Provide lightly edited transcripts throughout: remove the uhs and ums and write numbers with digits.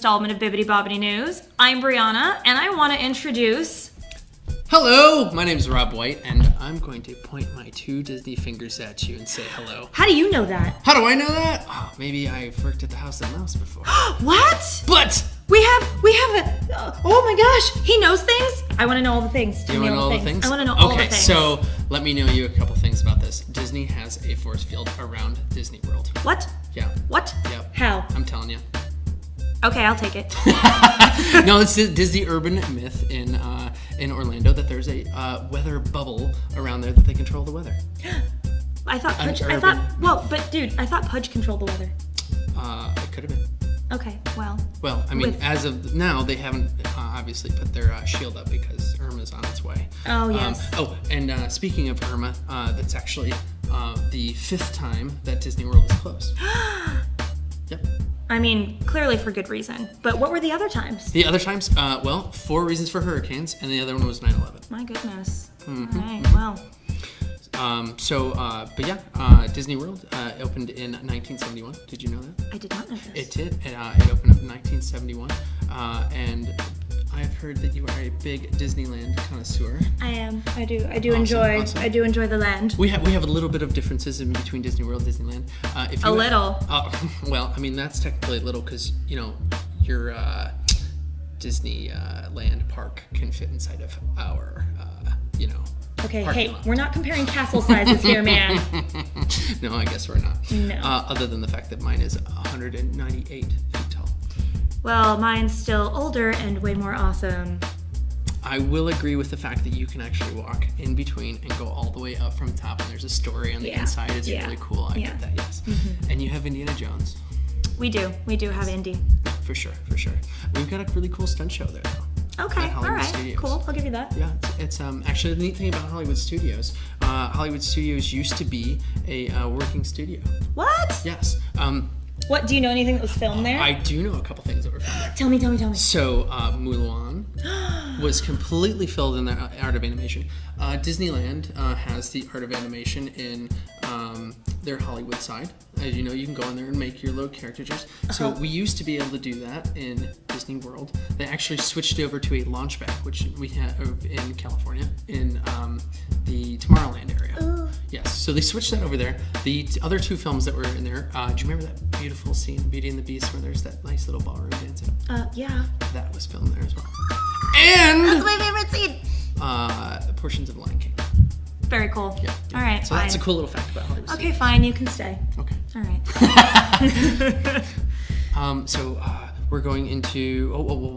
installment of Bibbidi Bobbidi News. I'm Brianna, and I want to introduce... Hello! My name is Rob White, and I'm going to point my 2 Disney fingers at you and say hello. How do you know that? How do I know that? Oh, maybe I've worked at the House of Mouse before. What? But... We have a... Oh my gosh, he knows things? I want to know all the things. Do you want to know all the things? I want to know all the Okay, things. so let me know you a couple things about this. Disney has a force field around Disney World. What? Yeah. What? Yep. How? I'm telling you. Okay, I'll take it. No, it's a Disney urban myth in Orlando that there's a weather bubble around there that they control the weather. I thought Pudge... dude, I thought Pudge controlled the weather. It could have been. Okay, well... Well, I mean, as of now, they haven't obviously put their shield up because Irma's on its way. Oh, yes. And speaking of Irma, that's actually the 5th time that Disney World is closed. Yep. I mean, clearly for good reason. But what were the other times? The other times, 4 reasons for hurricanes, and the other one was 9/11. My goodness. Mm-hmm. All right, well... Disney World opened in 1971. Did you know that? I did not know this. It did. It opened up in 1971, and I've heard that you are a big Disneyland connoisseur. I am. I do Awesome. I do enjoy the land. We have a little bit of differences in between Disney World and Disneyland. Little. Well, I mean that's technically a little because your Disneyland park can fit inside of our Okay, parking lot. We're not comparing castle sizes here, man. No, I guess we're not. No. Other than the fact that mine is 198 feet tall. Well, mine's still older and way more awesome. I will agree with the fact that you can actually walk in between and go all the way up from top, and there's a story on the inside. It's really cool. I get that, yes. Mm-hmm. And you have Indiana Jones. We do have Indy. For sure. We've got a really cool stunt show there, though. Okay, all right, Studios. cool. I'll give you that. Yeah, it's actually the neat thing about Hollywood Studios. Hollywood Studios used to be a working studio. What? Yes. What? Do you know anything that was filmed there? I do know a couple things that were filmed there. Tell me. So Mulan was completely filled in the art of animation. Disneyland has the art of animation in their Hollywood side. As you know, you can go in there and make your little caricatures. So we used to be able to do that in Disney World. They actually switched over to a launchback, which we have in California, in the Tomorrowland area. Ooh. Yes, so they switched that over there. The other 2 films that were in there, do you remember that beautiful scene, Beauty and the Beast, where there's that nice little ballroom dancing? Yeah. That was filmed there as well. And... That's my favorite scene! portions of Lion King. Very cool. Yeah. All right, so fine. That's a cool little fact about Hollywood. Okay, fine, you can stay. Okay. All right. We're going into...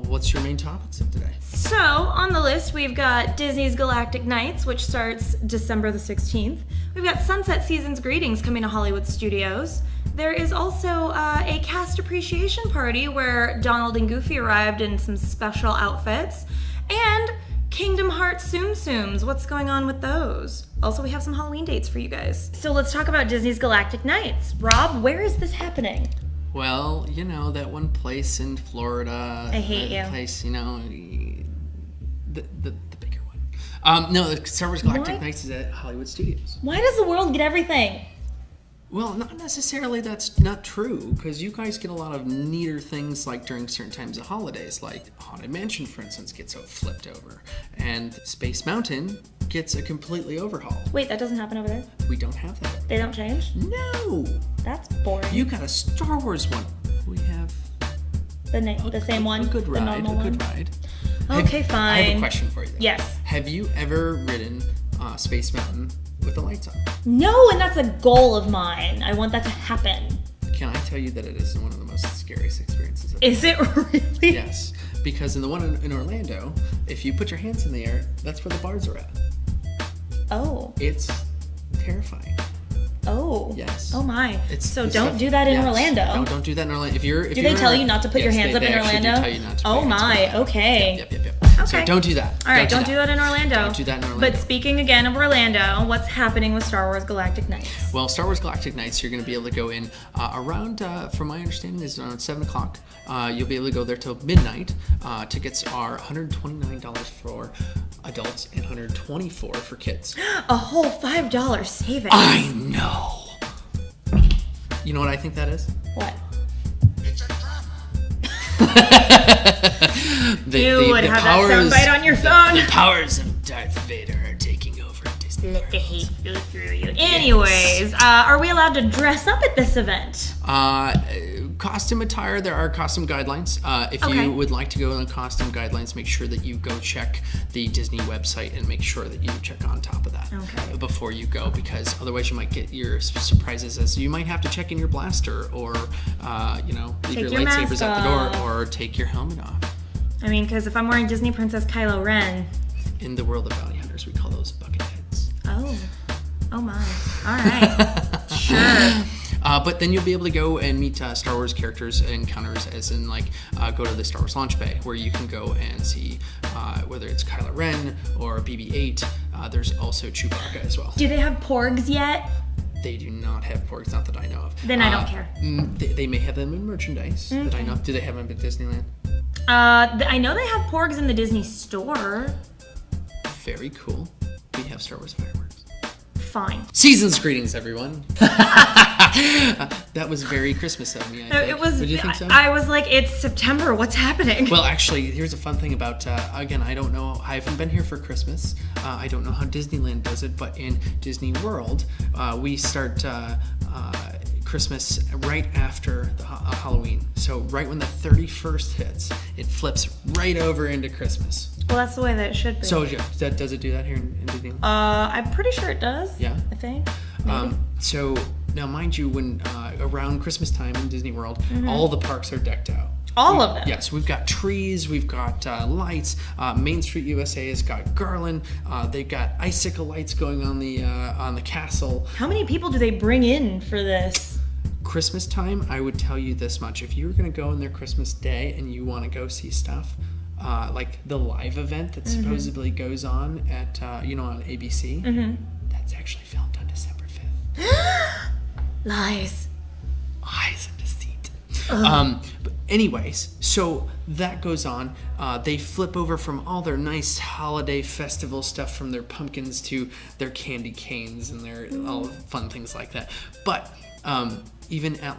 what's your main topics of today? So, on the list, we've got Disney's Galactic Nights, which starts December the 16th. We've got Sunset Season's Greetings coming to Hollywood Studios. There is also a cast appreciation party where Donald and Goofy arrived in some special outfits. And Kingdom Hearts Tsum Tsums. What's going on with those? Also, we have some Halloween dates for you guys. So let's talk about Disney's Galactic Nights. Rob, where is this happening? Well, that one place in Florida. I hate you. Place, the bigger one. No, the Star Wars Galactic Nights is at Hollywood Studios. Why does the world get everything? Well, not necessarily that's not true, because you guys get a lot of neater things like during certain times of holidays, like Haunted Mansion, for instance, gets flipped over, and Space Mountain gets a completely overhaul. Wait, that doesn't happen over there? We don't have that. They don't change? No! That's boring. You got a Star Wars one. We have... The same one? A good ride. The normal Good one? ride. Okay, fine. I have a question for you, though. Yes. Have you ever ridden Space Mountain with the lights on? No, and that's a goal of mine. I want that to happen. Can I tell you that it is one of the most scariest experiences? Is it really? Yes, because in the one in Orlando, if you put your hands in the air, that's where the bars are at. Oh. It's terrifying. Oh. Yes. Oh my. So it's don't do that in Orlando. No, don't do that in Orlando. Do they tell you not to put your hands up in Orlando? Yes, they tell you not to put Oh your hands my. up. Okay. Yep. Okay. So don't do that. All right, don't do that in Orlando. Don't do that in Orlando. But speaking again of Orlando, what's happening with Star Wars Galactic Nights? Well, Star Wars Galactic Nights, you're going to be able to go in around, from my understanding, is around 7 o'clock. You'll be able to go there till midnight. Tickets are $129 for adults and $124 for kids. A whole $5 savings. I know. You know what I think that is? What? It's a trap. You would have that soundbite on your phone. The powers of Darth Vader are taking over Disney World. Let the hate flow through you. Anyways, are we allowed to dress up at this event? Costume attire, there are costume guidelines. If you would like to go on costume guidelines, make sure that you go check the Disney website and make sure that you check on top of that before you go, because otherwise you might get your surprises as you might have to check in your blaster or, leave your lightsabers at the door or take your helmet off. I mean, because if I'm wearing Disney Princess Kylo Ren. In the world of bounty hunters, we call those bucket heads. Oh my. All right. Sure. But then you'll be able to go and meet Star Wars characters and encounters, as in go to the Star Wars launch bay where you can go and see whether it's Kylo Ren or BB-8. There's also Chewbacca as well. Do they have porgs yet? They do not have porgs, not that I know of. Then I don't care. They may have them in merchandise that I know. Do they have them at Disneyland? I know they have porgs in the Disney store. Very cool. We have Star Wars fireworks. Fine. Season's greetings, everyone. That was very Christmas of me, I think. It was. Would you think so? I was like, it's September. What's happening? Well, actually, here's a fun thing about, again, I don't know. I haven't been here for Christmas. I don't know how Disneyland does it, but in Disney World, we start Christmas right after the Halloween. So right when the 31st hits, it flips right over into Christmas. Well, that's the way that it should be. So yeah, does it do that here in Disneyland? I'm pretty sure it does. Yeah. I think. Maybe. So now, mind you, when around Christmas time in Disney World, all the parks are decked out. All of them? Yes, we've got trees, we've got lights. Main Street USA has got garland. They've got icicle lights going on the castle. How many people do they bring in for this? Christmas time, I would tell you this much. If you were going to go on their Christmas day and you want to go see stuff, like the live event that supposedly goes on at, on ABC, that's actually filmed on December 5th. Lies. Lies and deceit. But anyways, so that goes on. They flip over from all their nice holiday festival stuff, from their pumpkins to their candy canes and their all fun things like that. But even at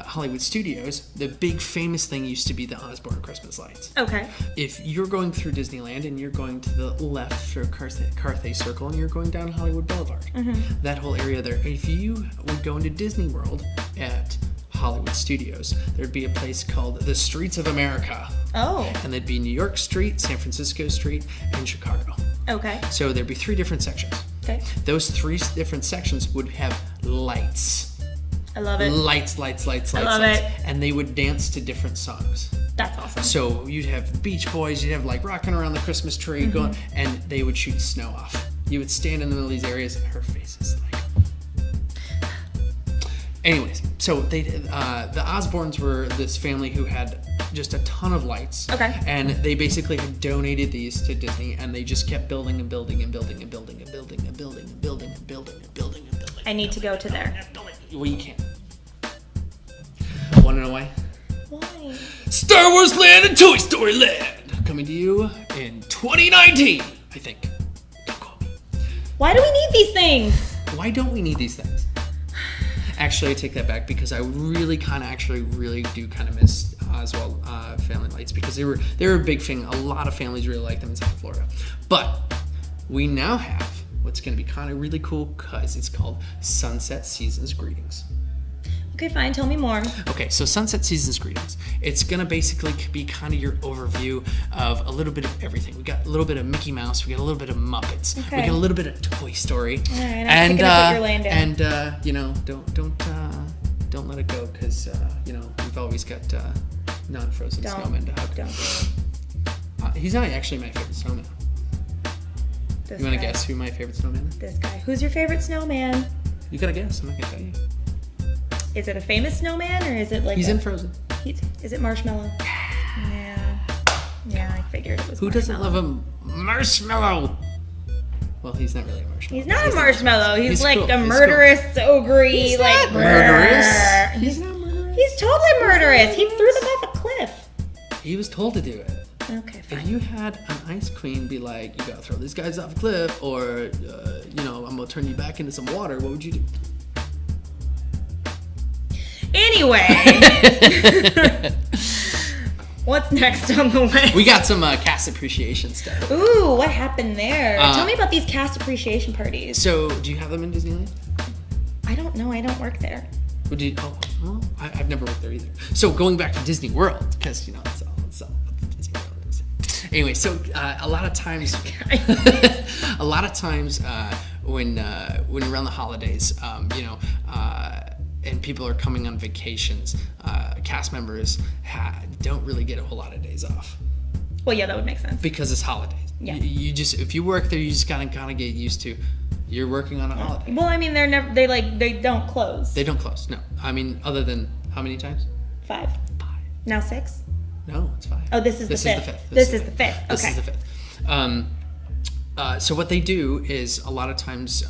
Hollywood Studios, the big famous thing used to be the Osborne Christmas lights. Okay. If you're going through Disneyland and you're going to the left through Carthay Circle and you're going down Hollywood Boulevard, that whole area there, if you would go into Disney World at Hollywood Studios, there'd be a place called the Streets of America. Oh. And there'd be New York Street, San Francisco Street, and Chicago. Okay. So there'd be 3 different sections. Okay. Those 3 different sections would have lights. I love it. Lights. I love it. And they would dance to different songs. That's awesome. So you'd have the Beach Boys, you'd have rocking around the Christmas tree going, and they would shoot snow off. You would stand in the middle of these areas and her face is Anyways, so they the Osbournes were this family who had just a ton of lights. Okay. And they basically had donated these to Disney, and they just kept building and building and building and building and building and building and building and building and building and building. I need to go to there. Well, you can't. Want to know why? Why? Star Wars Land and Toy Story Land coming to you in 2019, I think. Don't quote me. Why do we need these things? Why don't we need these things? Actually, I take that back, because I really do miss Oswald Family Lights, because they were a big thing. A lot of families really like them in South Florida. But we now have what's going to be kind of really cool, because it's called Sunset Seasons Greetings. Okay, fine. Tell me more. Okay, so Sunset Seasons Greetings. It's going to basically be kind of your overview of a little bit of everything. We got a little bit of Mickey Mouse. We got a little bit of Muppets. Okay. We got a little bit of Toy Story. All right, I'm picking up what you're laying down. And don't let it go, because we've always got non-frozen snowmen to hug. Don't do it. He's not actually my favorite snowman. You want to guess who my favorite snowman is? This guy. Who's your favorite snowman? You gotta guess. I'm not gonna tell you. Is it a famous snowman, or is it He's in Frozen. Is it Marshmallow? Yeah, I figured it was. Who doesn't love a marshmallow? Well, he's not really a marshmallow. He's not a marshmallow. He's like cool. a murderous, ogre-y, He's like not murderous. He's not murderous. He's totally murderous. He threw them off a cliff. He was told to do it. Okay, fine. If you had an ice queen be like, you gotta throw these guys off a cliff, or I'm gonna turn you back into some water, what would you do? Anyway. What's next on the list? We got some cast appreciation stuff. Ooh, what happened there? Tell me about these cast appreciation parties. So, do you have them in Disneyland? I don't know. I don't work there. I've never worked there either. So, going back to Disney World, because, you know, it's all what Disney World is. Anyway, so a lot of times when around the holidays, and people are coming on vacations, cast members don't really get a whole lot of days off. Well, yeah, that would make sense. Because it's holidays. Yeah. You just, if you work there, you just gotta kind of get used to, you're working on a holiday. Well, I mean, they don't close. They don't close, no. I mean, other than, how many times? 5. Now 6? No, it's 5. Oh, this is the fifth. This is the fifth. Okay. This is the 5th. So what they do is a lot of times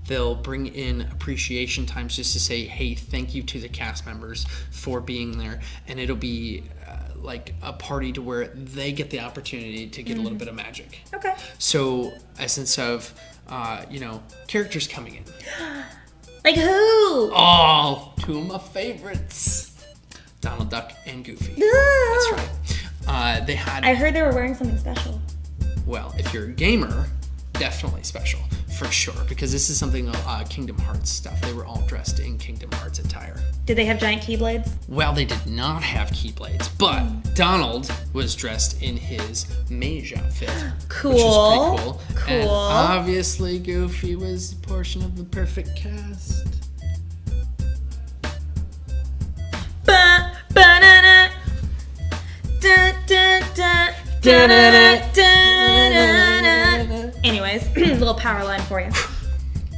they'll bring in appreciation times just to say, hey, thank you to the cast members for being there. And it'll be like a party to where they get the opportunity to get a little bit of magic. Okay. So essence of, characters coming in. Like who? Oh, 2 of my favorites. Donald Duck and Goofy. That's right. I heard they were wearing something special. Well, if you're a gamer, definitely special, for sure. Because this is something, Kingdom Hearts stuff. They were all dressed in Kingdom Hearts attire. Did they have giant keyblades? Well, they did not have keyblades, but Donald was dressed in his mage outfit. Cool. Which was pretty cool. Cool. And obviously, Goofy was a portion of the perfect cast. Ba-ba-da-da. Da-da-da. Da-da-da. Anyways, little power line for you.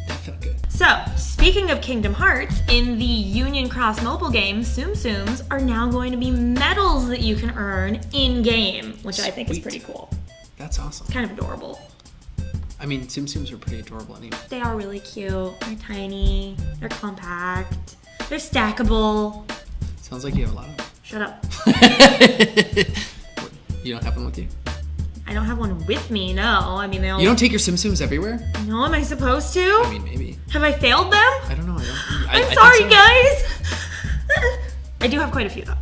That felt good. So, speaking of Kingdom Hearts, in the Union Cross mobile game, Tsum Tsums are now going to be medals that you can earn in-game, which I think is pretty cool. That's awesome. Kind of adorable. I mean, Tsum Tsums are pretty adorable anyway. They are really cute. They're tiny. They're compact. They're stackable. Sounds like you have a lot of them. Shut up. You don't have one with you? I don't have one with me, no. I mean, they all... You don't take your Tsum Tsums everywhere? No, am I supposed to? I mean, maybe. Have I failed them? I don't know. I'm sorry, guys. I do have quite a few, though.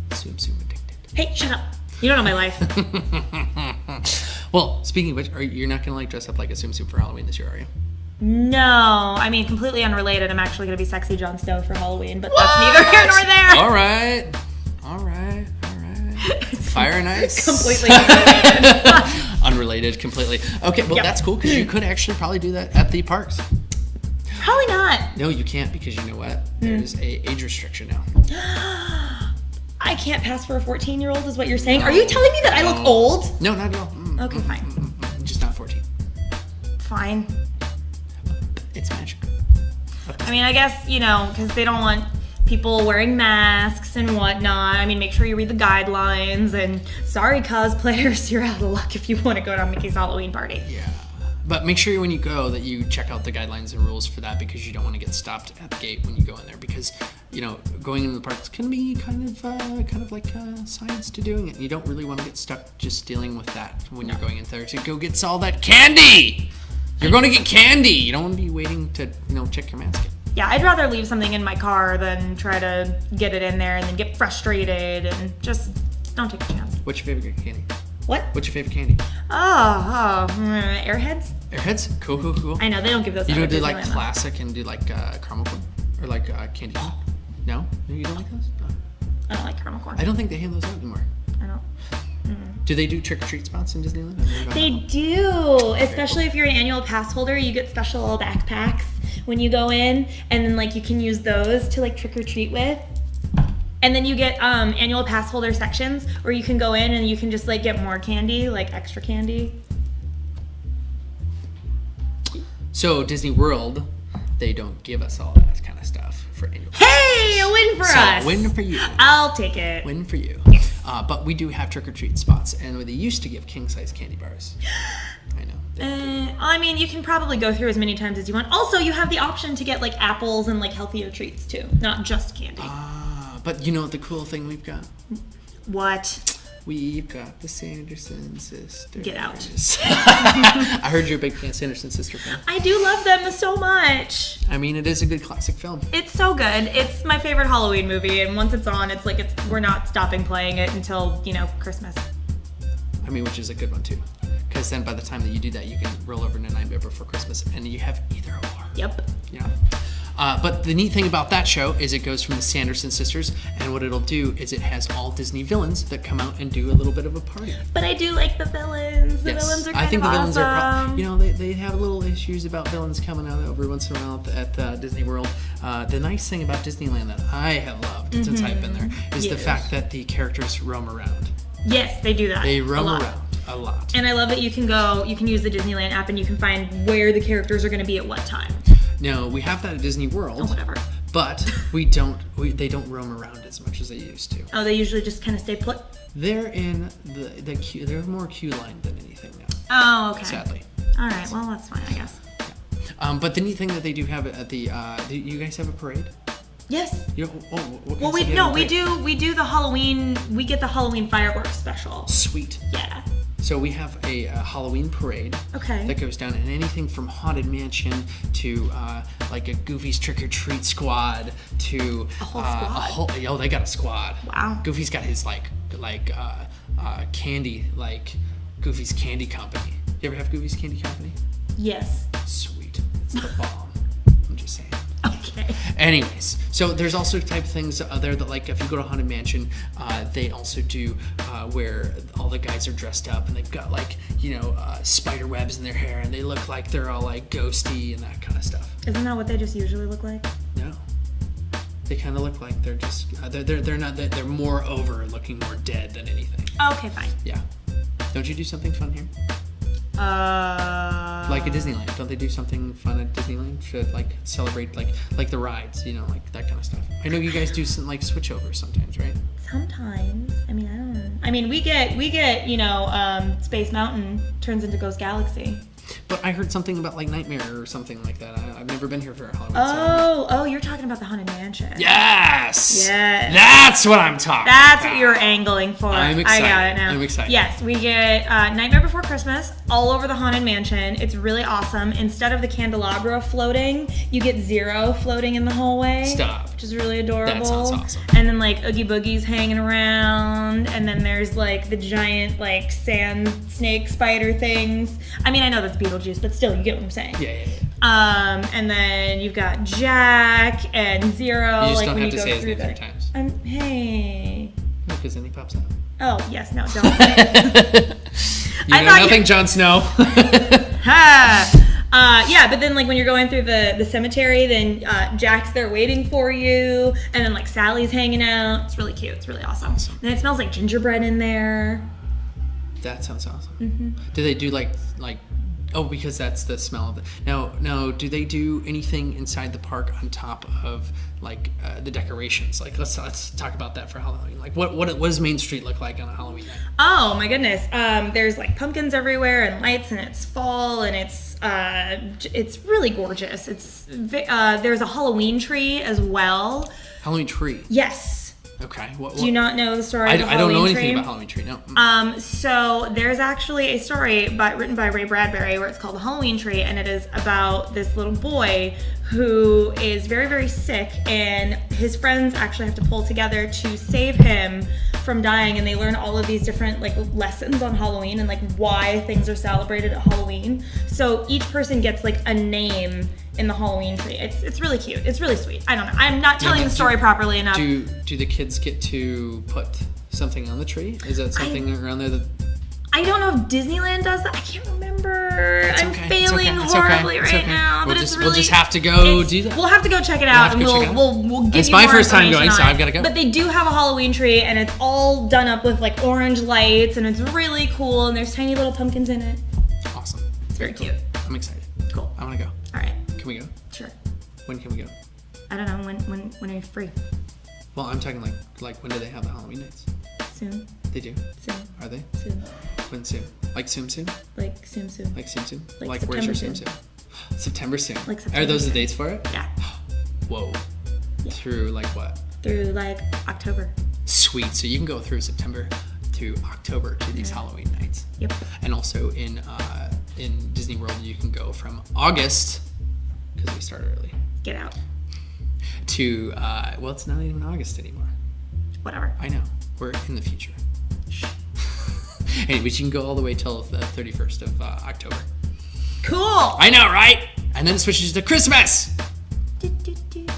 Tsum Tsum addicted. Hey, shut up. You don't know my life. Well, speaking of which, you're not going to dress up like a Tsum Tsum for Halloween this year, are you? No. I mean, completely unrelated. I'm actually going to be sexy Jon Snow for Halloween, but that's neither here nor there. All right. Fire and Ice. Completely unrelated. Unrelated, completely. Okay, well, That's cool because you could actually probably do that at the parks. Probably not. No, you can't because you know what? There's a age restriction now. I can't pass for a 14-year-old is what you're saying? Are you telling me that I look old? No, not at all. Okay, fine. Just not 14. Fine. It's magic. I mean, I guess, because they don't want people wearing masks and whatnot. I mean, make sure you read the guidelines. And sorry, cosplayers, you're out of luck if you want to go to Mickey's Halloween party. Yeah. But make sure when you go that you check out the guidelines and rules for that because you don't want to get stopped at the gate when you go in there because, going into the parks can be kind of like science to doing it. You don't really want to get stuck just dealing with that when you're going in there to go get all that candy. You're going to get candy. You don't want to be waiting to, check your mask in. Yeah, I'd rather leave something in my car than try to get it in there and then get frustrated and just don't take a chance. What's your favorite candy? What? What's your favorite candy? Airheads? Airheads? Cool. I know, they don't give those out. You don't at do like Disneyland, classic and do like caramel corn? Or like candy corn? No? You don't like those? No. I don't like caramel corn. I don't think they hand those out anymore. I don't. Do they do trick-or-treat spots in Disneyland? They do. Especially if you're an annual pass holder, you get special little backpacks when you go in. And then you can use those to trick-or-treat with. And then you get annual pass holder sections where you can go in and you can just get more candy, extra candy. So Disney World, they don't give us all that kind of stuff for annual pass. Hey, a win for us. Win for you. I'll take it. Win for you. Yes. But we do have trick-or-treat spots, and they used to give king-size candy bars. I know. I mean, you can probably go through as many times as you want. Also, you have the option to get apples and healthier treats too, not just candy. But you know what the cool thing we've got? What? We've got the Sanderson sisters. Get out. I heard you're a big Sanderson sister fan. I do love them so much. I mean, it is a good classic film. It's so good. It's my favorite Halloween movie, and once it's on, it's like we're not stopping playing it until, Christmas. I mean, which is a good one too. Because then by the time that you do that, you can roll over into Nightmare Before Christmas, and you have either or. Yep. Yeah. But the neat thing about that show is it goes from the Sanderson sisters, and what it'll do is it has all Disney villains that come out and do a little bit of a party. But I do like the villains. The villains are kind of awesome. I think the villains are, they have little issues about villains coming out every once in a while at Disney World. The nice thing about Disneyland that I have loved since I've been there is the fact that the characters roam around. Yes, they do that. They roam around a lot. And I love that you can use the Disneyland app and you can find where the characters are going to be at what time. No, we have that at Disney World. Oh, whatever. But they don't roam around as much as they used to. Oh, they usually just kind of stay put? They're in the queue. They're more queue line than anything now. Oh, okay. Sadly. All right. Well, that's fine, I guess. Yeah. But the neat thing that they do have at the you guys have a parade? Yes. We do the Halloween. We get the Halloween fireworks special. Sweet. Yeah. So we have a Halloween parade that goes down, and anything from Haunted Mansion to like a Goofy's Trick or Treat squad to a whole squad. They got a squad. Wow. Goofy's got his candy, like Goofy's Candy Company. You ever have Goofy's Candy Company? Yes. Sweet. It's the bomb. I'm just saying. Okay. Anyways, so there's also type of things there that, like, if you go to Haunted Mansion, they also do where all the guys are dressed up and they've got spider webs in their hair and they look like they're all like ghosty and that kind of stuff. Isn't that what they just usually look like? No, they kind of look like they're just they're not they're more over, looking more dead than anything. Okay, fine. Yeah. Don't you do something fun here? Like at Disneyland, don't they do something fun at Disneyland? Should celebrate like the rides, like that kind of stuff. I know you guys do some switchovers sometimes, right? Sometimes. I mean, I don't know. I mean, we get Space Mountain turns into Ghost Galaxy. But I heard something about Nightmare or something like that. I've never been here for a Halloween. Oh, you're talking about the Haunted Mansion. Yes. That's what I'm talking That's about. What you're angling for. I'm excited. I got it now. I'm excited. Yes, we get Nightmare Before Christmas all over the Haunted Mansion. It's really awesome. Instead of the candelabra floating, you get Zero floating in the hallway. Stop. Which is really adorable. That sounds awesome. And then Oogie Boogie's hanging around, and then there's the giant sand snake spider things. I mean, I know that's Beetlejuice, but still, you get what I'm saying. Yeah. And then you've got Jack and Zero. You just don't have to say his name 3 times. Hey. No, because then he pops out. Oh, yes, no, don't say it. You know nothing, Jon Snow. Yeah, but then when you're going through the cemetery, then Jack's there waiting for you, and then Sally's hanging out. It's really cute. It's really awesome. And it smells like gingerbread in there. That sounds awesome. Mm-hmm. Do they do because that's the smell of it. Now, do they do anything inside the park on top of the decorations? Let's talk about that for Halloween. What does Main Street look like on a Halloween night? Oh my goodness. There's pumpkins everywhere and lights, and it's fall, and it's really gorgeous. There's a Halloween tree as well. Halloween tree. Yes. Okay. Do you not know the story of the I don't know Halloween anything tree? about Halloween tree, no. So there's actually a story written by Ray Bradbury where it's called The Halloween Tree, and it is about this little boy who is very, very sick, and his friends actually have to pull together to save him from dying, and they learn all of these different lessons on Halloween and why things are celebrated at Halloween. So each person gets a name in the Halloween tree. It's really cute. It's really sweet. I don't know. I'm not telling the story properly enough. Do the kids get to put something on the tree? Is that something around there that... I don't know if Disneyland does that. I can't remember. I'm failing horribly right now. But we'll just have to go do that. We'll have to go check it out, and we'll give you more information. It's my first time going, so I've got to go. But they do have a Halloween tree, and it's all done up with orange lights, and it's really cool, and there's tiny little pumpkins in it. Awesome. It's very cute. I'm excited. Cool. I want to go. All right. Can we go? Sure. When can we go? I don't know. When are you free? Well, I'm talking when do they have the Halloween nights? Soon. They do? Soon. Are they? Soon. When soon? Soon? Soon. Soon? Like Where's your September soon? September soon. September Are those soon. the dates for it? Yeah. Whoa. Yeah. Through what? Through October. Sweet. So you can go through September to to October to these Halloween nights. Yep. And also in Disney World, you can go from August, because we start early, Get out. to, well, it's not even August anymore. Whatever. I know. We're in the future. Anyways, you can go all the way till the 31st of October. Cool. I know, right? And then it switches to Christmas.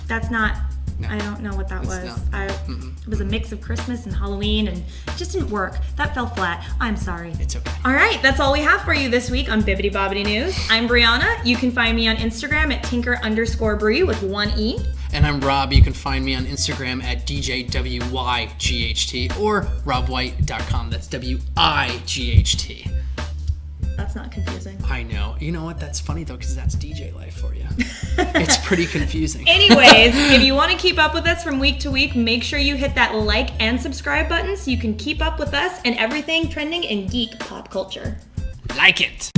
That's not... No. I don't know what that was. Not. It was a mix of Christmas and Halloween, and it just didn't work. That fell flat. I'm sorry. It's okay. All right, that's all we have for you this week on Bibbidi Bobbidi News. I'm Brianna. You can find me on Instagram at tinker_Brie with 1 E. And I'm Rob. You can find me on Instagram at DJWYGHT or robwhite.com. That's WIGHT. That's not confusing. I know. You know what? That's funny, though, because that's DJ life for you. It's pretty confusing. Anyways, if you want to keep up with us from week to week, make sure you hit that like and subscribe button so you can keep up with us and everything trending in geek pop culture. Like it.